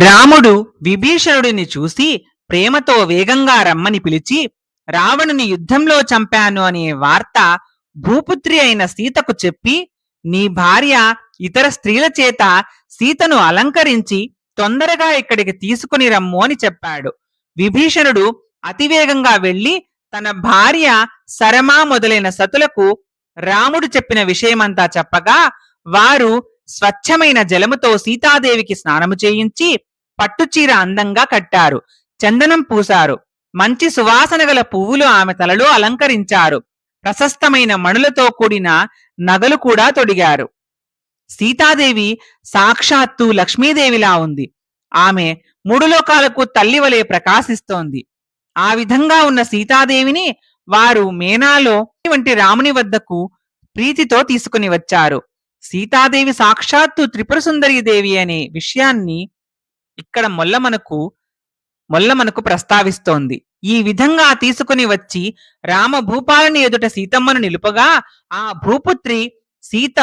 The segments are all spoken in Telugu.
రాముడు విభీషణుడిని చూసి ప్రేమతో వేగంగా రమ్మని పిలిచి రావణుని యుద్ధంలో చంపాను అనే వార్త భూపుత్రి అయిన సీతకు చెప్పి, నీ భార్య ఇతర స్త్రీల చేత సీతను అలంకరించి తొందరగా ఇక్కడికి తీసుకుని రమ్ము అని చెప్పాడు. విభీషణుడు అతివేగంగా వెళ్లి తన భార్య సరమా మొదలైన సతులకు రాముడు చెప్పిన విషయమంతా చెప్పగా, వారు స్వచ్ఛమైన జలముతో సీతాదేవికి స్నానము చేయించి పట్టుచీర అందంగా కట్టారు. చందనం పూశారు. మంచి సువాసన గల పువ్వులు ఆమె తలలో అలంకరించారు. ప్రశస్తమైన మణులతో కూడిన నగలు కూడా తొడిగారు. సీతాదేవి సాక్షాత్తు లక్ష్మీదేవిలా ఉంది. ఆమె మూడు లోకాలకు తల్లి వలె ప్రకాశిస్తోంది. ఆ విధంగా ఉన్న సీతాదేవిని వారు మేనాలో వంటి రాముని వద్దకు ప్రీతితో తీసుకుని వచ్చారు. సీతాదేవి సాక్షాత్తు త్రిపుర సుందరీ దేవి అనే విషయాన్ని ఇక్కడ మొల్ల మనకు ప్రస్తావిస్తోంది. ఈ విధంగా తీసుకుని వచ్చి రామ భూపాలని ఎదుట సీతమ్మను నిలుపగా, ఆ భూపుత్రి సీత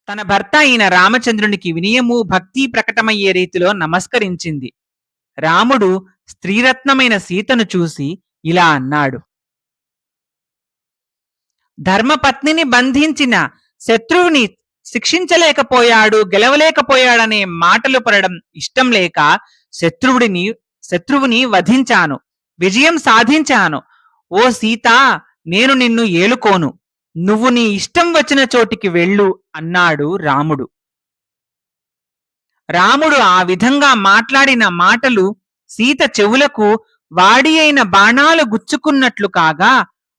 తన భర్త అయిన రామచంద్రునికి వినయము భక్తి ప్రకటమయ్యే రీతిలో నమస్కరించింది. రాముడు స్త్రీరత్నమైన సీతను చూసి ఇలా అన్నాడు: ధర్మపత్నిని బంధించిన శత్రువుని శిక్షించలేకపోయాడు, గెలవలేకపోయాడనే మాటలు పడడం ఇష్టం లేక శత్రువుని వధించాను, విజయం సాధించాను. ఓ సీత, నేను నిన్ను ఏలుకోను, నువ్వు నీ ఇష్టం వచ్చిన చోటికి వెళ్ళు అన్నాడు రాముడు. రాముడు ఆ విధంగా మాట్లాడిన మాటలు సీత చెవులకు వాడి అయిన బాణాలు గుచ్చుకున్నట్లు కాగా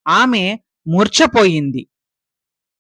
ఆమె మూర్ఛపోయింది.